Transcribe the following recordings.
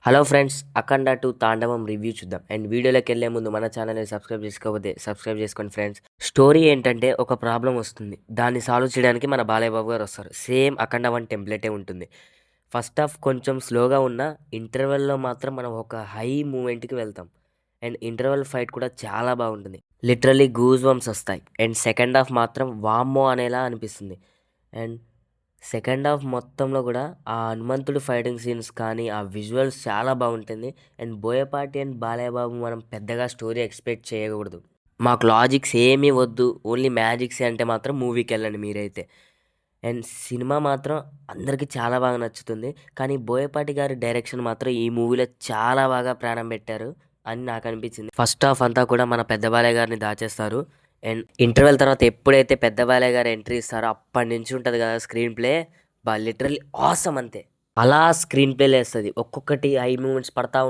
Hello friends, అఖండ 2 తాండవం review చూద్దాం. And వీడియోలోకి వెళ్ళే ముందు మన ఛానల్ని సబ్స్క్రైబ్ చేసుకోకపోతే సబ్స్క్రైబ్ చేసుకోండి ఫ్రెండ్స్. స్టోరీ ఏంటంటే ఒక ప్రాబ్లం వస్తుంది, దాన్ని సాల్వ్ చేయడానికి మన బాలయ్య బాబు గారు వస్తారు. సేమ్ అఖండ 1 టెంప్లెటే ఉంటుంది. ఫస్ట్ హాఫ్ కొంచెం స్లోగా ఉన్న ఇంటర్వెల్లో మాత్రం మనం ఒక హై మూమెంట్కి వెళ్తాం. అండ్ ఇంటర్వెల్ ఫైట్ కూడా చాలా బాగుంటుంది. లిటరల్లీ గూస్ బంప్స్ వస్తాయి. అండ్ సెకండ్ హాఫ్ మాత్రం వామ్మో అనేలా అనిపిస్తుంది. అండ్ సెకండ్ హాఫ్ మొత్తంలో కూడా ఆ హనుమంతుడు ఫైటింగ్ సీన్స్ కానీ ఆ విజువల్స్ చాలా బాగుంటుంది. అండ్ బోయపాటి అండ్ బాలయ్య బాబు మనం పెద్దగా స్టోరీ ఎక్స్పెక్ట్ చేయకూడదు. మాకు లాజిక్స్ ఏమీ వద్దు, ఓన్లీ మ్యాజిక్స్ అంటే మాత్రం మూవీకి వెళ్ళండి మీరైతే. అండ్ సినిమా మాత్రం అందరికీ చాలా బాగా నచ్చుతుంది. కానీ బోయపాటి గారి డైరెక్షన్ మాత్రం ఈ మూవీలో చాలా బాగా ప్రాణం పెట్టారు అని నాకు అనిపించింది. ఫస్ట్ హాఫ్ అంతా కూడా మన పెద్ద బాలయ్య గారిని దాచేస్తారు. అండ్ ఇంటర్వెల్ తర్వాత ఎప్పుడైతే పెద్ద బాలయ్య గారు ఎంట్రీ ఇస్తారో అప్పటి నుంచి ఉంటుంది కదా స్క్రీన్ ప్లే, లిటరల్లీ ఆసమ్ అంతే. అలా స్క్రీన్ ప్లే లేస్తుంది, ఒక్కొక్కటి హై మూమెంట్స్ పడతా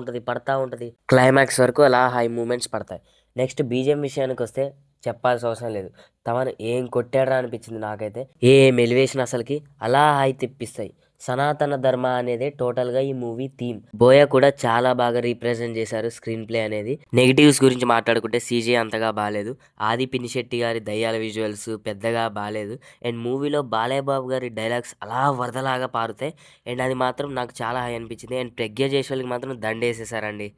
ఉంటుంది క్లైమాక్స్ వరకు అలా హై మూమెంట్స్ పడతాయి. నెక్స్ట్ బీజిఎం విషయానికి వస్తే చెప్పాల్సిన అవసరం లేదు. తమను ఏం కొట్టాడా అనిపించింది నాకైతే. ఏం ఎలివేషన్ అసలుకి, అలా హై తెప్పిస్తాయి. సనాతన ధర్మ అనేది టోటల్గా ఈ మూవీ థీమ్. బోయా కూడా చాలా బాగా రీప్రజెంట్ చేశారు స్క్రీన్ ప్లే అనేది. నెగిటివ్స్ గురించి మాట్లాడుకుంటే సీజీ అంతగా బాగాలేదు. ఆది పినిశెట్టి గారి దయ్యాల విజువల్స్ పెద్దగా బాగాలేదు. అండ్ మూవీలో బాలయ్య బాబు గారి డైలాగ్స్ అలా వరదలాగా పారుతాయి. అండ్ అది మాత్రం నాకు చాలా హై అనిపించింది. అండ్ ప్రజ్ఞ జైశ్వల్కి మాత్రం దండేసేసారండి.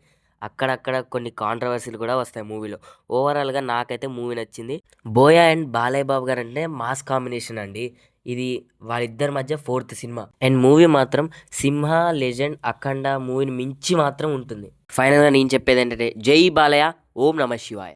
అక్కడక్కడ కొన్ని కాంట్రవర్సీలు కూడా వస్తాయి మూవీలో. ఓవరాల్గా నాకైతే మూవీ నచ్చింది. బోయా అండ్ బాలయ్య బాబు గారు అంటే మాస్ కాంబినేషన్ అండి. ఇది వాళ్ళిద్దరి మధ్య ఫోర్త్ సినిమా. అండ్ మూవీ మాత్రం సింహ, లెజెండ్, అఖండ మూవీని మించి మాత్రం ఉంటుంది. ఫైనల్గా నేను చెప్పేది ఏంటంటే జై బాలయ్య, ఓం నమ శివాయ.